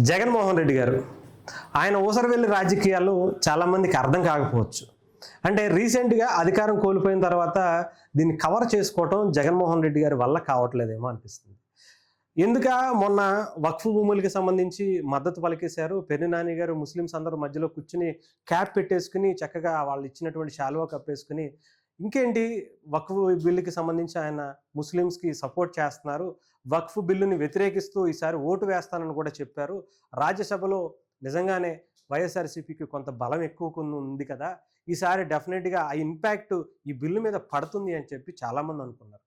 జగన్మోహన్ రెడ్డి గారు ఆయన ఊసరవెల్లి రాజకీయాలు చాలామందికి అర్థం కాకపోవచ్చు. అంటే రీసెంట్గా అధికారం కోల్పోయిన తర్వాత దీన్ని కవర్ చేసుకోవటం జగన్మోహన్ రెడ్డి గారి వల్ల కావట్లేదేమో అనిపిస్తుంది. ఎందుక మొన్న వక్ఫ్ భూములకి సంబంధించి మద్దతు పలికేశారు. పెర్ని నాని గారు ముస్లిమ్స్ అందరూ మధ్యలో కూర్చుని క్యాప్ పెట్టేసుకుని చక్కగా వాళ్ళు ఇచ్చినటువంటి శాలువా కప్పేసుకుని ఇంకేంటి వక్ఫ్ బిల్లుకి సంబంధించి ఆయన ముస్లిమ్స్కి సపోర్ట్ చేస్తున్నారు. వక్ఫ్ బిల్లుని వ్యతిరేకిస్తూ ఈసారి ఓటు వేస్తానని కూడా చెప్పారు. రాజ్యసభలో నిజంగానే వైఎస్ఆర్సీపీకి కొంత బలం ఎక్కువ ఉంది కదా, ఈసారి డెఫినెట్గా ఆ ఇంపాక్ట్ ఈ బిల్లు మీద పడుతుంది అని చెప్పి చాలామంది అనుకున్నారు.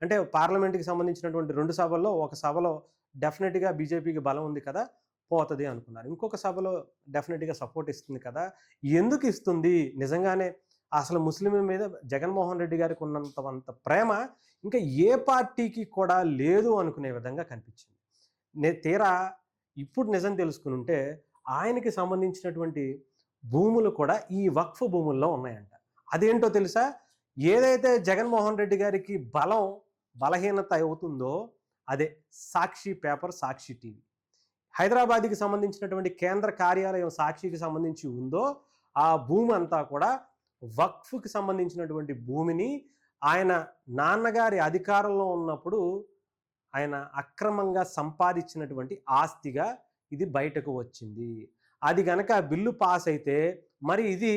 అంటే పార్లమెంట్కి సంబంధించినటువంటి 2 సభల్లో ఒక సభలో డెఫినెట్గా బీజేపీకి బలం ఉంది కదా, పోతుంది అనుకున్నారు. ఇంకొక సభలో డెఫినెట్గా సపోర్ట్ ఇస్తుంది కదా. ఎందుకు ఇస్తుంది? నిజంగానే అసలు ముస్లింల మీద జగన్మోహన్ రెడ్డి గారికి ఉన్నంత ప్రేమ ఇంకా ఏ పార్టీకి కూడా లేదు అనుకునే విధంగా కనిపించింది. తీరా ఇప్పుడు నిజం తెలుసుకుని ఉంటే ఆయనకి సంబంధించినటువంటి భూములు కూడా ఈ వక్ఫ్ భూముల్లో ఉన్నాయంట. అదేంటో తెలుసా? ఏదైతే జగన్మోహన్ రెడ్డి గారికి బలహీనత అవుతుందో అదే సాక్షి పేపర్, సాక్షి టీవీ. హైదరాబాద్కి సంబంధించినటువంటి కేంద్ర కార్యాలయం సాక్షికి సంబంధించి ఉందో ఆ భూమి అంతా కూడా వక్ఫ్కి సంబంధించినటువంటి భూమిని ఆయన నాన్నగారి అధికారంలో ఉన్నప్పుడు ఆయన అక్రమంగా సంపాదించినటువంటి ఆస్తిగా ఇది బయటకు వచ్చింది. అది గనక బిల్లు పాస్ అయితే మరి ఇది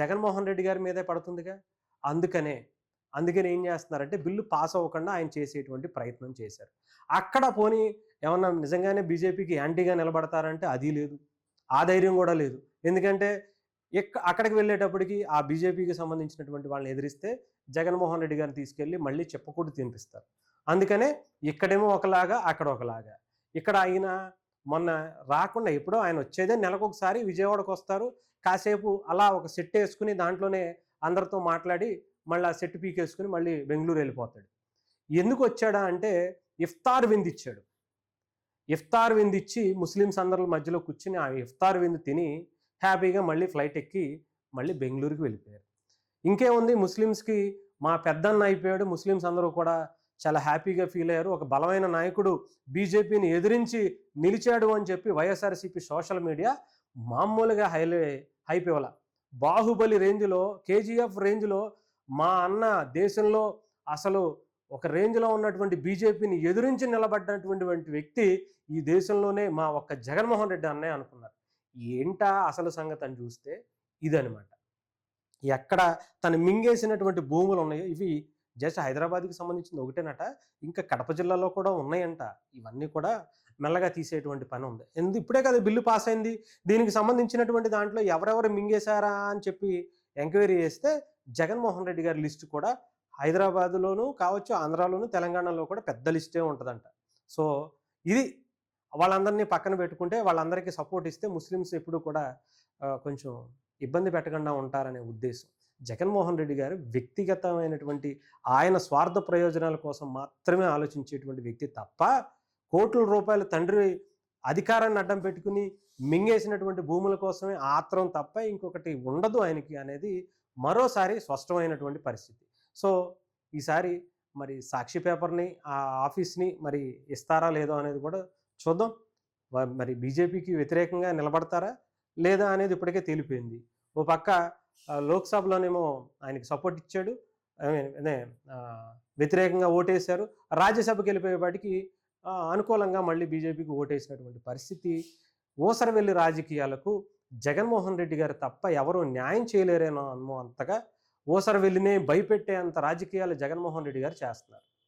జగన్మోహన్ రెడ్డి గారి మీదే పడుతుందిగా. అందుకని ఏం చేస్తున్నారంటే బిల్లు పాస్ అవ్వకుండా ఆయన చేసేటువంటి ప్రయత్నం చేశారు. అక్కడ పోనీ ఏమన్నా నిజంగానే బీజేపీకి యాంటీగా నిలబడతారంటే అది లేదు, ఆ ధైర్యం కూడా లేదు. ఎందుకంటే అక్కడికి వెళ్ళేటప్పటికి ఆ బీజేపీకి సంబంధించినటువంటి వాళ్ళని ఎదిరిస్తే జగన్మోహన్ రెడ్డి గారిని తీసుకెళ్ళి మళ్ళీ చెప్పకూడదు తినిపిస్తారు. అందుకనే ఇక్కడేమో ఒకలాగా, అక్కడ ఒకలాగా. ఇక్కడ ఆయన మొన్న రాకుండా ఎప్పుడో ఆయన వచ్చేదే నెలకొకసారి విజయవాడకు వస్తారు. కాసేపు అలా ఒక సెట్ వేసుకుని దాంట్లోనే అందరితో మాట్లాడి మళ్ళీ ఆ సెట్ పీకేసుకుని మళ్ళీ బెంగళూరు వెళ్ళిపోతాడు. ఎందుకు వచ్చాడా అంటే ఇఫ్తార్ విందు ఇచ్చాడు. ఇఫ్తార్ విందు ఇచ్చి ముస్లిమ్స్ అందరి మధ్యలో కూర్చుని ఆ ఇఫ్తార్ విందు తిని హ్యాపీగా మళ్ళీ ఫ్లైట్ ఎక్కి మళ్ళీ బెంగళూరుకి వెళ్ళిపోయారు. ఇంకేముంది, ముస్లిమ్స్కి మా పెద్దన్న అయిపోయాడు, ముస్లిమ్స్ అందరూ కూడా చాలా హ్యాపీగా ఫీల్ అయ్యారు. ఒక బలమైన నాయకుడు బీజేపీని ఎదిరించి నిలిచాడు అని చెప్పి వైఎస్ఆర్సీపీ సోషల్ మీడియా మామూలుగా హైప్ ఇవ్వాల. బాహుబలి రేంజ్లో, కేజీఎఫ్ రేంజ్లో మా అన్న దేశంలో అసలు ఒక రేంజ్లో ఉన్నటువంటి బీజేపీని ఎదిరించి నిలబడ్డటువంటి వ్యక్తి ఈ దేశంలోనే మా ఒక్క జగన్మోహన్ రెడ్డి అన్నయ్య అనుకున్నారు. ఏంటా అసలు సంగతి అని చూస్తే ఇదనమాట. ఎక్కడ తను మింగేసినటువంటి భూములు ఉన్నాయో ఇవి జస్ట్ హైదరాబాద్కి సంబంధించింది ఒకటేనట, ఇంకా కడప జిల్లాలో కూడా ఉన్నాయంట. ఇవన్నీ కూడా మెల్లగా తీసేటువంటి పని ఉంది. ఇప్పుడే కదా బిల్లు పాస్ అయింది. దీనికి సంబంధించినటువంటి దాంట్లో ఎవరెవరు మింగేశారా అని చెప్పి ఎంక్వైరీ చేస్తే జగన్మోహన్ రెడ్డి గారి లిస్టు కూడా హైదరాబాద్లోనూ కావచ్చు, ఆంధ్రాలోను, తెలంగాణలో కూడా పెద్ద లిస్టే ఉంటుందంట. సో ఇది వాళ్ళందరినీ పక్కన పెట్టుకుంటే వాళ్ళందరికీ సపోర్ట్ ఇస్తే ముస్లిమ్స్ ఎప్పుడు కూడా కొంచెం ఇబ్బంది పెట్టకుండా ఉంటారనే ఉద్దేశం. జగన్మోహన్ రెడ్డి గారు వ్యక్తిగతమైనటువంటి ఆయన స్వార్థ ప్రయోజనాల కోసం మాత్రమే ఆలోచించేటువంటి వ్యక్తి తప్ప కోట్ల రూపాయల తండ్రి అధికారాన్ని అడ్డం పెట్టుకుని మింగేసినటువంటి భూముల కోసమే ఆత్రం తప్ప ఇంకొకటి ఉండదు ఆయనకి అనేది మరోసారి స్పష్టమైనటువంటి పరిస్థితి. సో ఈసారి మరి సాక్షి పేపర్ని, ఆ ఆఫీస్ని మరి ఇస్తారా లేదో అనేది కూడా చూద్దాం. మరి బీజేపీకి వ్యతిరేకంగా నిలబడతారా లేదా అనేది ఇప్పటికే తేలిపోయింది. ఓ పక్క లోక్సభలోనేమో ఆయనకి సపోర్ట్ ఇచ్చాడు, వ్యతిరేకంగా ఓటేశారు. రాజ్యసభకి వెళ్ళిపోయేపాటికి అనుకూలంగా మళ్ళీ బీజేపీకి ఓటేసినటువంటి పరిస్థితి. ఊసరవెల్లి రాజకీయాలకు జగన్మోహన్ రెడ్డి గారు తప్ప ఎవరూ న్యాయం చేయలేరేనో అంతగా ఊసరవెల్లినే భయపెట్టే అంత రాజకీయాలు జగన్మోహన్ రెడ్డి గారు చేస్తున్నారు.